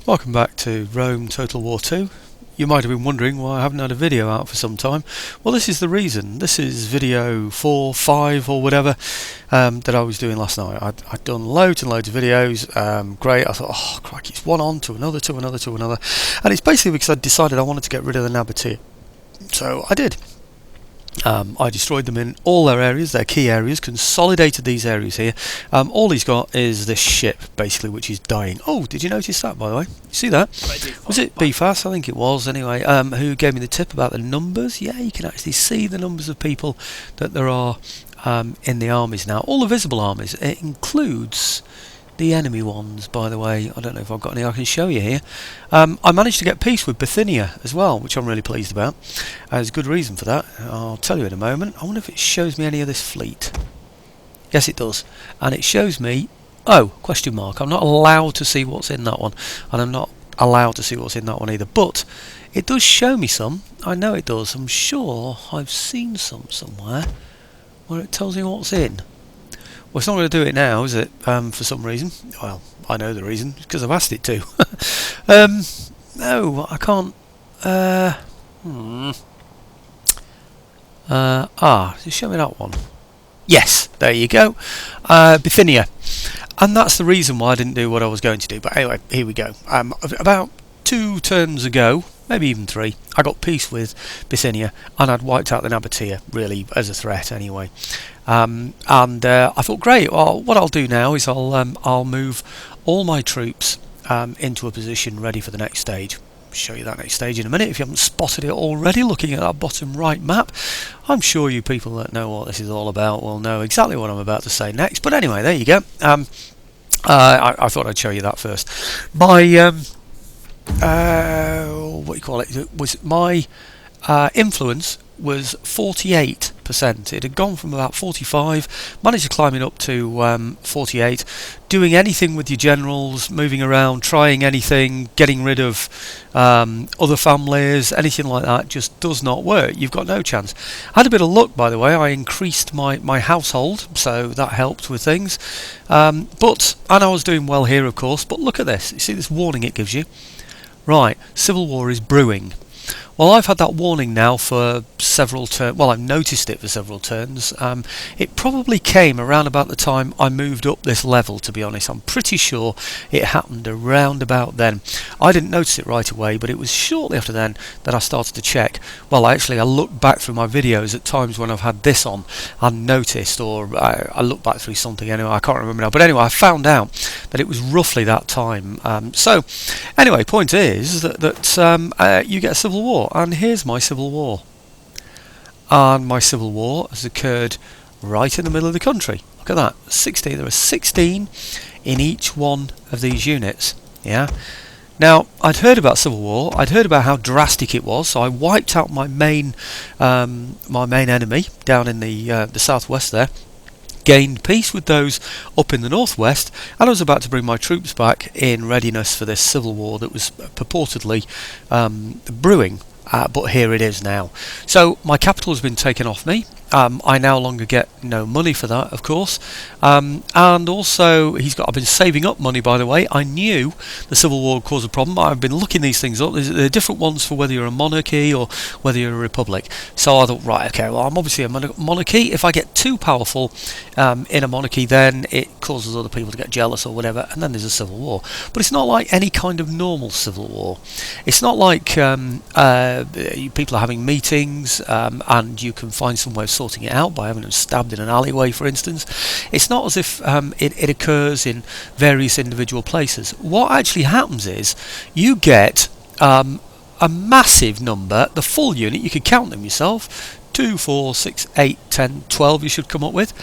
Welcome back to Rome Total War 2. You might have been wondering why I haven't had a video out for some time. Well, this is the reason. This is video 4, 5 or whatever that I was doing last night. I'd done loads and loads of videos. Great. I thought, oh crikey, it's one on to another, to another, to another. And it's basically because I decided I wanted to get rid of the Nabatea. So I did. I destroyed them in all their areas, their key areas, consolidated these areas here. All he's got is this ship, basically, which is dying. Oh, did you notice that, by the way? You see that? Was it BFAS? I think it was, anyway, who gave me the tip about the numbers. Yeah, you can actually see the numbers of people that there are in the armies now. All the visible armies. It includes the enemy ones, by the way. I don't know if I've got any I can show you here. I managed to get peace with Parthia as well, which I'm really pleased about. There's a good reason for that. I'll tell you in a moment. I wonder if it shows me any of this fleet. Yes, it does. And it shows me... Oh, question mark. I'm not allowed to see what's in that one. And I'm not allowed to see what's in that one either. But it does show me some. I know it does. I'm sure I've seen some somewhere where it tells me what's in. Well, it's not going to do it now, is it? For some reason. Well, I know the reason. It's because I've asked it to. No, I can't. Just show me that one. Yes, there you go. Bithynia. And that's the reason why I didn't do what I was going to do. But anyway, here we go. About 2 turns ago, maybe even 3, I got peace with Bithynia, and I'd wiped out the Nabatea, really, as a threat anyway. I thought, great. Well, what I'll do now is I'll move all my troops into a position ready for the next stage. Show you that next stage in a minute. If you haven't spotted it already, looking at that bottom right map, I'm sure you people that know what this is all about will know exactly what I'm about to say next. But anyway, there you go. I thought I'd show you that first. My what do you call it? It was my influence was 48%. It had gone from about 45, managed to climb it up to 48. Doing anything with your generals, moving around, trying anything, getting rid of other families, anything like that just does not work. You've got no chance. I had a bit of luck, by the way. I increased my household, so that helped with things. And I was doing well here, of course. But look at this. You see this warning it gives you? Right, civil war is brewing. Well, I've had that warning now for several turns. Well, I've noticed it for several turns. It probably came around about the time I moved up this level, to be honest. I'm pretty sure it happened around about then. I didn't notice it right away, but it was shortly after then that I started to check. Well, actually, I looked back through my videos at times when I've had this on and noticed, or I looked back through something anyway, I can't remember now. But anyway, I found out that it was roughly that time. So, anyway, point is that you get a civil war. And here's my civil war. And my civil war has occurred right in the middle of the country. Look at that. 16. There are 16 in each one of these units. Yeah. Now, I'd heard about civil war. I'd heard about how drastic it was. So I wiped out my main enemy down in the southwest there. Gained peace with those up in the northwest, and I was about to bring my troops back in readiness for this civil war that was purportedly brewing. But here it is now. So my capital has been taken off me. I no longer get no money for that, of course. And also, I've been saving up money, by the way. I knew the Civil War would cause a problem. I've been looking these things up. There are different ones for whether you're a monarchy or whether you're a republic. So I thought, right, okay, well, I'm obviously a monarchy. If I get too powerful in a monarchy, then it causes other people to get jealous or whatever, and then there's a civil war. But it's not like any kind of normal civil war. It's not like people are having meetings and you can find some way of sorting it out by having them stabbed in an alleyway, for instance. It's not as if it occurs in various individual places. What actually happens is you get a massive number, the full unit. You could count them yourself. 2, 4, 6, 8, 10, 12 you should come up with.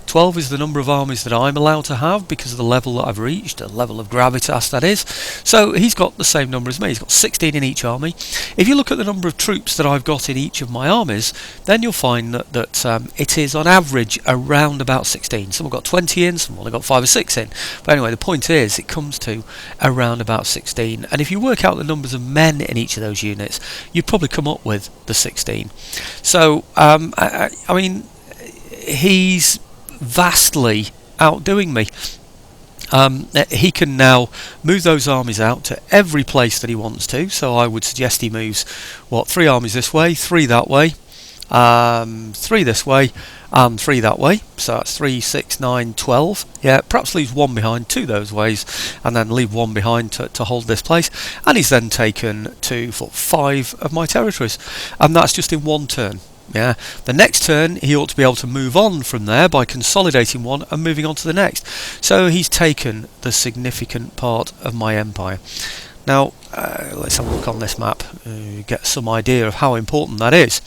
12 is the number of armies that I'm allowed to have because of the level that I've reached, the level of gravitas that is. So he's got the same number as me. He's got 16 in each army. If you look at the number of troops that I've got in each of my armies, then you'll find that it is on average around about 16. Some have got 20 in, some have only got 5 or 6 in. But anyway, the point is it comes to around about 16. And if you work out the numbers of men in each of those units, you'd probably come up with the 16. So, I mean, he's vastly outdoing me. He can now move those armies out to every place that he wants to. So I would suggest he moves, 3 armies this way, 3 that way, 3 this way, and 3 that way. So that's 3, 6, 9, 12. Yeah, perhaps leaves 1 behind, 2 those ways, and then leave 1 behind to hold this place. And he's then taken 2, 4, 5 of my territories, and that's just in 1 turn. Yeah, the next turn he ought to be able to move on from there by consolidating 1 and moving on to the next. So he's taken the significant part of my empire. Now let's have a look on this map, get some idea of how important that is.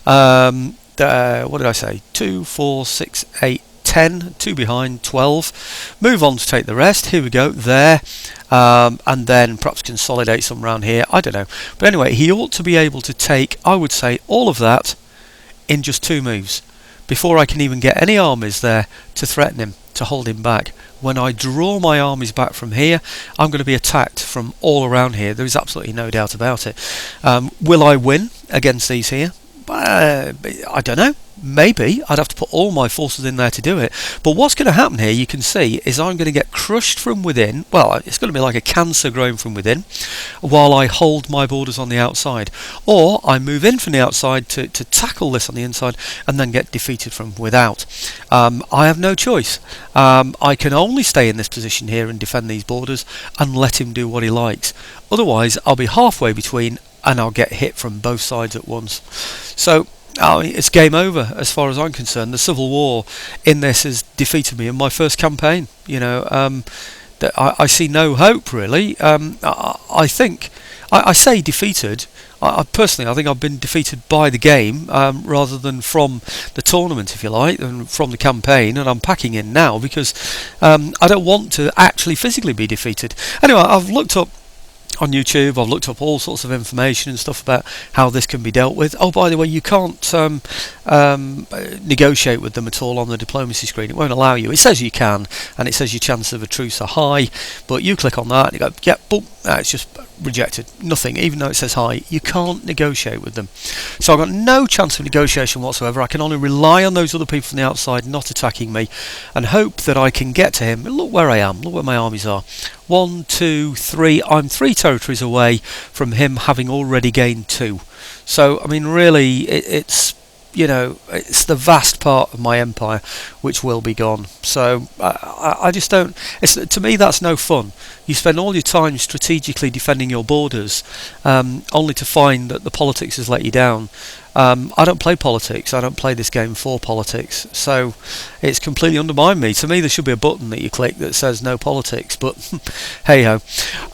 What did I say? 2, 4, 6, 8, 10, 2 behind, 12. Move on to take the rest. Here we go, there. And then perhaps consolidate some around here. I don't know. But anyway, he ought to be able to take, I would say, all of that in just 2 moves before I can even get any armies there to threaten him, to hold him back. When I draw my armies back from here, I'm going to be attacked from all around here. There is absolutely no doubt about it. Will I win against these here? I don't know. Maybe. I'd have to put all my forces in there to do it. But what's going to happen here, you can see, is I'm going to get crushed from within. Well, it's going to be like a cancer growing from within while I hold my borders on the outside. Or I move in from the outside to tackle this on the inside and then get defeated from without. I have no choice. I can only stay in this position here and defend these borders and let him do what he likes. Otherwise, I'll be halfway between and I'll get hit from both sides at once. So it's game over as far as I'm concerned. The civil war in this has defeated me in my first campaign. I see no hope really. I think I say defeated. I personally, I think I've been defeated by the game rather than from the tournament, if you like, and from the campaign. And I'm packing in now because I don't want to actually physically be defeated. Anyway, I've looked up on YouTube, I've looked up all sorts of information and stuff about how this can be dealt with. Oh, by the way, you can't negotiate with them at all on the diplomacy screen. It won't allow you. It says you can, and it says your chances of a truce are high, but you click on that and you go, yeah, boom, it's just rejected. Nothing, even though it says high. You can't negotiate with them. So I've got no chance of negotiation whatsoever. I can only rely on those other people from the outside not attacking me and hope that I can get to him. Look where I am. Look where my armies are. 1, 2, 3. I'm 3 territories away from him having already gained 2. So I mean, really, it's the vast part of my empire which will be gone. So I just don't. To me, that's no fun. You spend all your time strategically defending your borders, only to find that the politics has let you down. I don't play politics. I don't play this game for politics. So it's completely undermined me. To me, there should be a button that you click that says no politics. But hey ho.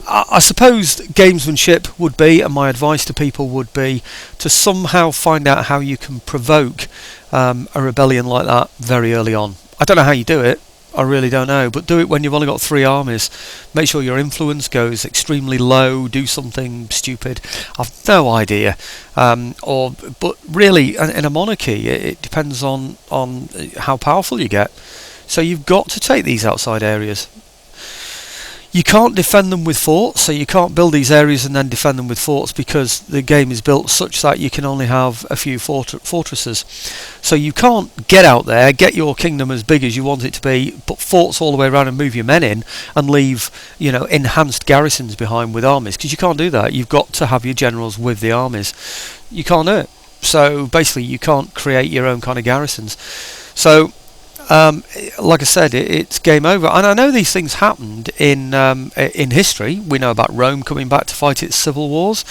I suppose gamesmanship would be, and my advice to people would be, to somehow find out how you can provoke a rebellion like that very early on. I don't know how you do it. I really don't know, but do it when you've only got 3 armies. Make sure your influence goes extremely low. Do something stupid. I've no idea. But really, in a monarchy, it depends on how powerful you get. So you've got to take these outside areas. You can't defend them with forts, so you can't build these areas and then defend them with forts, because the game is built such that you can only have a few fortresses. So you can't get out there, get your kingdom as big as you want it to be, put forts all the way around and move your men in and leave, enhanced garrisons behind with armies, because you can't do that. You've got to have your generals with the armies. You can't do it. So basically you can't create your own kind of garrisons. So like I said, it's game over. And I know these things happened in history. We know about Rome coming back to fight its civil wars.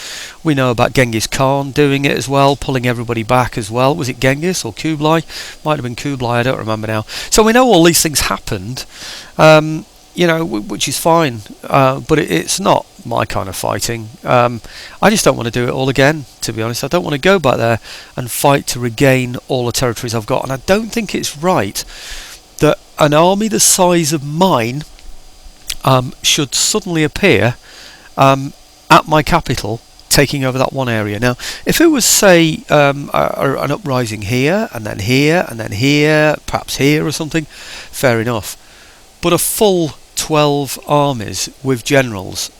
We know about Genghis Khan doing it as well, pulling everybody back as well. Was it Genghis or Kublai? Might have been Kublai, I don't remember now. So we know all these things happened, which is fine, but it's not my kind of fighting. I just don't want to do it all again, to be honest. I don't want to go back there and fight to regain all the territories I've got, and I don't think it's right that an army the size of mine should suddenly appear at my capital, taking over that one area. Now, if it was, say, an uprising here, and then here, and then here, perhaps here or something, fair enough. But a full 12 armies with generals,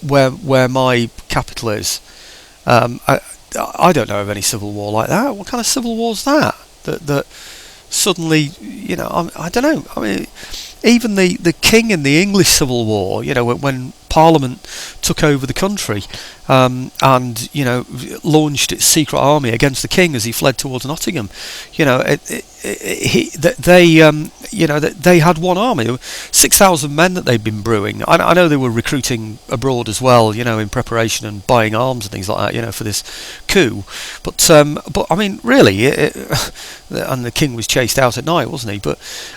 where my capital is, I don't know of any civil war like that. What kind of civil war is that? That suddenly, I don't know. I mean, even the king in the English Civil War, when Parliament took over the country, and launched its secret army against the king as he fled towards Nottingham. They had one army. There were 6,000 men that they'd been brewing. I know they were recruiting abroad as well, in preparation and buying arms and things like that, for this coup. But I mean, really, and the king was chased out at night, wasn't he?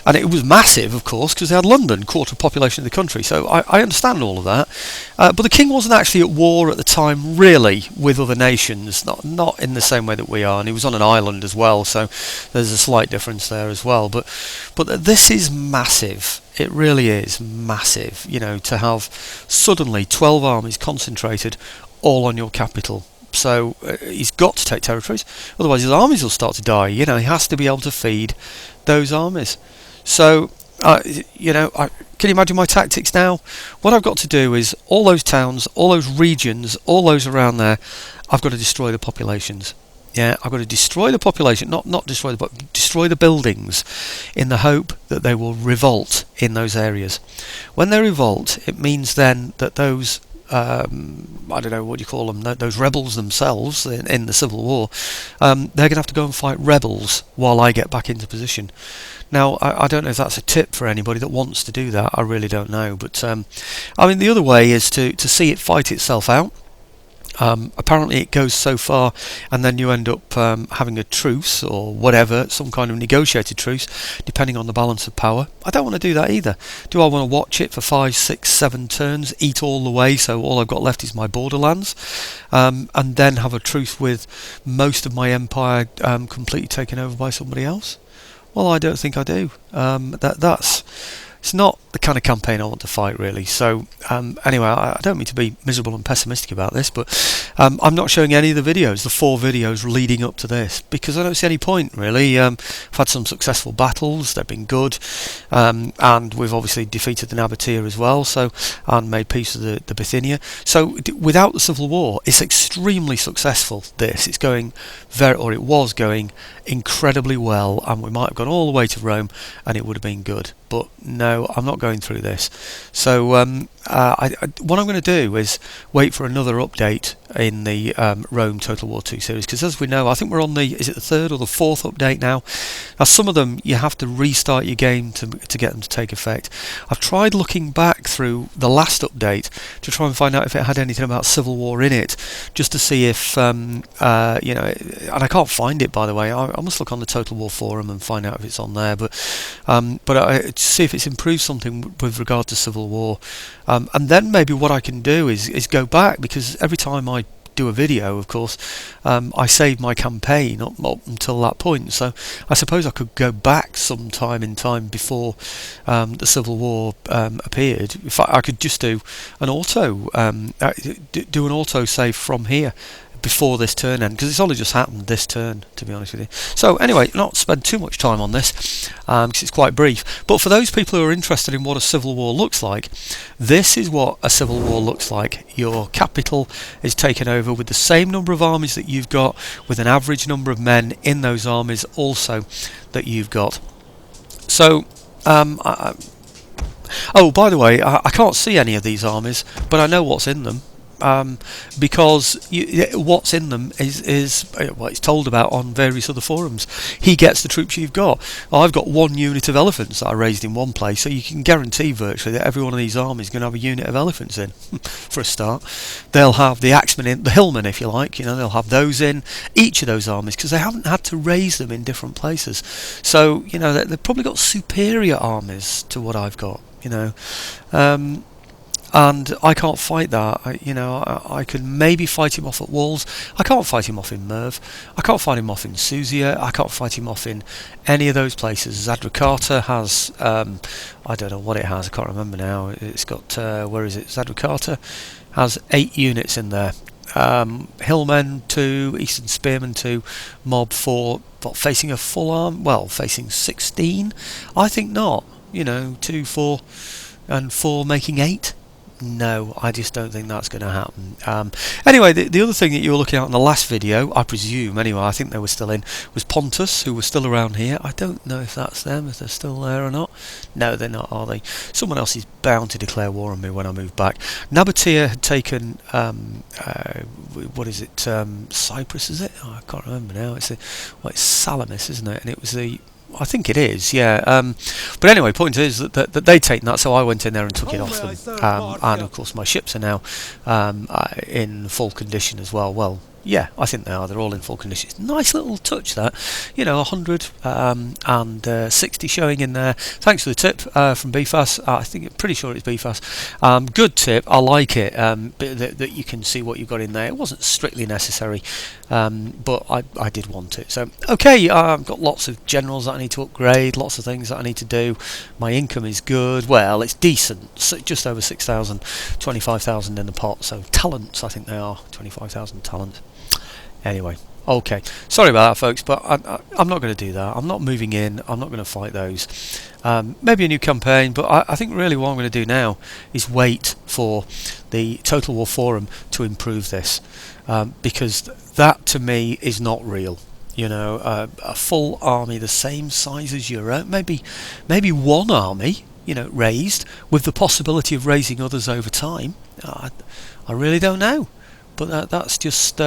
And it was massive, of course, because they had London, quarter of the population of the country. So I understand all of that. But the king wasn't actually at war at the time, really, with other nations, not in the same way that we are. And he was on an island as well, so there's a slight difference there as well. But this is massive. It really is massive, to have suddenly 12 armies concentrated all on your capital. So he's got to take territories, otherwise his armies will start to die. He has to be able to feed those armies. So can you imagine my tactics now? What I've got to do is all those towns, all those regions, all those around there, I've got to destroy the populations. Yeah, I've got to destroy the population, not destroy but destroy the buildings, in the hope that they will revolt in those areas. When they revolt, it means then that those I don't know what you call them, those rebels themselves in the Civil War, they're going to have to go and fight rebels while I get back into position. Now, I don't know if that's a tip for anybody that wants to do that. I really don't know. But I mean, the other way is to see it fight itself out. Apparently it goes so far and then you end up having a truce or whatever, some kind of negotiated truce, depending on the balance of power. I don't want to do that either. Do I want to watch it for 5, 6, 7 turns, eat all the way, so all I've got left is my borderlands, and then have a truce with most of my empire completely taken over by somebody else? Well, I don't think I do. It's not the kind of campaign I want to fight, really. So anyway, I don't mean to be miserable and pessimistic about this, but I'm not showing any of the videos, the 4 videos leading up to this, because I don't see any point, really. I've had some successful battles, they've been good, and we've obviously defeated the Nabatea as well, and made peace with the Bithynia. So without the Civil War, it's extremely successful, this. It was going incredibly well, and we might have gone all the way to Rome and it would have been good. But no, I'm not going through this. So what I'm going to do is wait for another update in the Rome Total War 2 series, because as we know, I think we're on is it the 3rd or the 4th update now? Now some of them you have to restart your game to get them to take effect. I've tried looking back through the last update to try and find out if it had anything about Civil War in it, just to see if and I can't find it, by the way. I must look on the Total War forum and find out if it's on there, but to see if it's improved something with regard to Civil War, and then maybe what I can do is go back, because every time I do a video, of course, I save my campaign up until that point. So I suppose I could go back sometime in time before the Civil War appeared. If I could just do an auto save from here before this turn end, because it's only just happened this turn, to be honest with you. So anyway, not spend too much time on this, because it's quite brief. But for those people who are interested in what a civil war looks like, this is what a civil war looks like. Your capital is taken over with the same number of armies that you've got, with an average number of men in those armies also that you've got. So oh, by the way, I can't see any of these armies, but I know what's in them. Because what's in them is well, it's told about on various other forums. He gets the troops you've got. I've got 1 unit of elephants that I raised in one place, so you can guarantee virtually that every one of these armies is going to have a unit of elephants in. For a start, they'll have the axemen in, the hillmen, if you like. They'll have those in each of those armies, because they haven't had to raise them in different places. So they've probably got superior armies to what I've got. And I can't fight that. I could maybe fight him off at Walls. I can't fight him off in Merv. I can't fight him off in Suzia. I can't fight him off in any of those places. Zadricata has, I don't know what it has. I can't remember now. It's got, where is it? Zadricata has 8 units in there. Hillmen 2, Eastern Spearmen 2, Mob 4. But facing a full arm? Well, facing 16? I think not. 2, 4, and 4 making 8. no, I just don't think that's going to happen. Anyway, the other thing that you were looking at in the last video, I presume anyway, I think they were still in, was Pontus, who was still around here. I don't know if that's them, if they're still there or not. No, they're not, are they? Someone else is bound to declare war on me when I move back. Nabatea had taken, what is it, Cyprus, is it? Oh, I can't remember now. It's Salamis, isn't it? And it was the... I think it is, yeah. But anyway, point is that they'd taken that, so I went in there and took it off them. And of course, my ships are now in full condition as well. Well, yeah, I think they are. They're all in full condition. It's a nice little touch, that. 100 and 60 showing in there. Thanks for the tip from BFAS. Pretty sure it's BFAS. Good tip. I like it. That you can see what you've got in there. It wasn't strictly necessary, but I did want it. So okay, I've got lots of generals that I need to upgrade. Lots of things that I need to do. My income is good. Well, it's decent. So just over 6,000, 25,000 in the pot. So talents, I think they are 25,000 talents. Anyway, okay, sorry about that, folks, but I'm not going to do that. I'm not moving in. I'm not going to fight those. Maybe a new campaign, but I think really what I'm going to do now is wait for the Total War Forum to improve this, because that to me is not real. A full army the same size as Europe, maybe one army, raised with the possibility of raising others over time. I really don't know, but that's just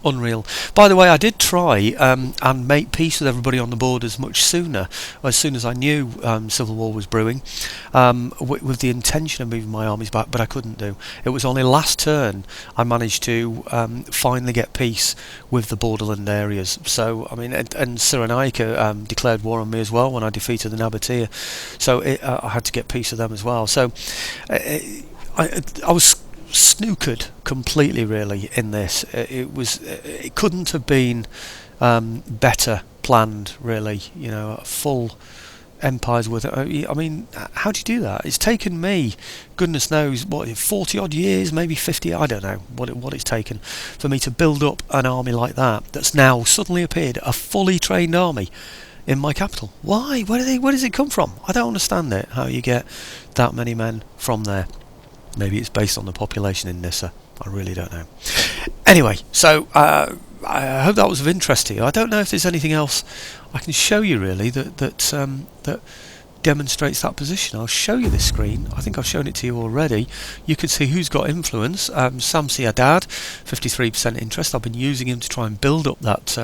unreal. By the way, I did try and make peace with everybody on the borders much sooner, as soon as I knew civil war was brewing, with the intention of moving my armies back, but I couldn't do. It was only last turn I managed to finally get peace with the borderland areas. So I mean, and Cyrenaica declared war on me as well when I defeated the Nabatea, so I had to get peace with them as well. So I was snookered completely, really, in this. It couldn't have been better planned, really. Full empires with it. I mean, how do you do that? It's taken me, goodness knows, 40 odd years, maybe 50. I don't know what it's taken for me to build up an army like that's now suddenly appeared, a fully trained army in my capital. Why? Where does it come from? I don't understand it. How you get that many men from there? Maybe it's based on the population in Nissa. I really don't know. Anyway, so I hope that was of interest to you. I don't know if there's anything else I can show you really that demonstrates that position. I'll show you this screen. I think I've shown it to you already. You can see who's got influence. Samsi Haddad, 53% interest. I've been using him to try and build up that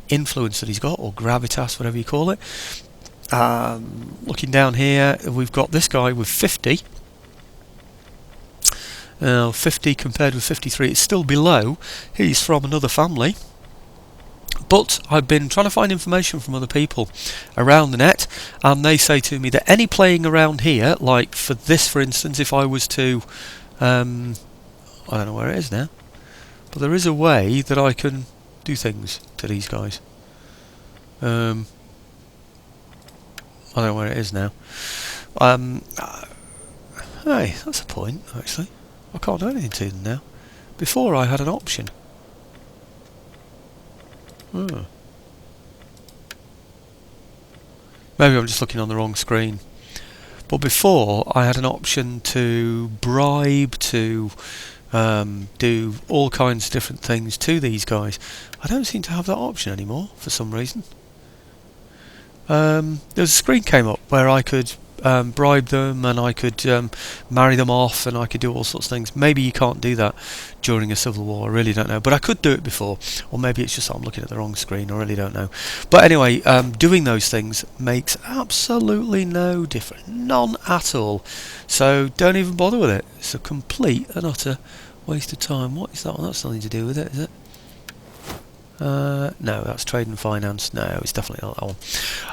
influence that he's got, or gravitas, whatever you call it. Looking down here, we've got this guy with 50. 50 compared with 53, it's still below. He's from another family, but I've been trying to find information from other people around the net, and they say to me that any playing around here, like for this for instance, if I was to I don't know where it is now, but there is a way that I can do things to these guys. I don't know where it is now. Hey, that's a point, actually. I can't do anything to them now. Before I had an option. Maybe I'm just looking on the wrong screen. But before I had an option to bribe, to do all kinds of different things to these guys. I don't seem to have that option anymore for some reason. There's a screen came up where I could bribe them, and I could marry them off, and I could do all sorts of things. Maybe you can't do that during a civil war, I really don't know, but I could do it before, or maybe it's just that I'm looking at the wrong screen, I really don't know. But anyway, doing those things makes absolutely no difference, none at all, so don't even bother with it. It's a complete and utter waste of time. What is that one? That's nothing to do with it, is it? No, that's trade and finance. No, it's definitely not that one.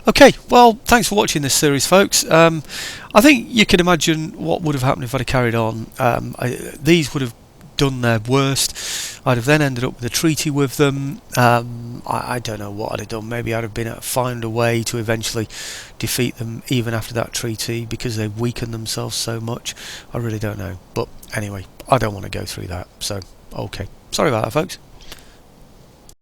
Okay, well, thanks for watching this series, folks. I think you can imagine what would have happened if I'd have carried on. These would have done their worst. I'd have then ended up with a treaty with them. I don't know what I'd have done. Maybe I'd have been able to find a way to eventually defeat them even after that treaty, because they've weakened themselves so much. I really don't know. But anyway, I don't want to go through that. So, okay. Sorry about that, folks.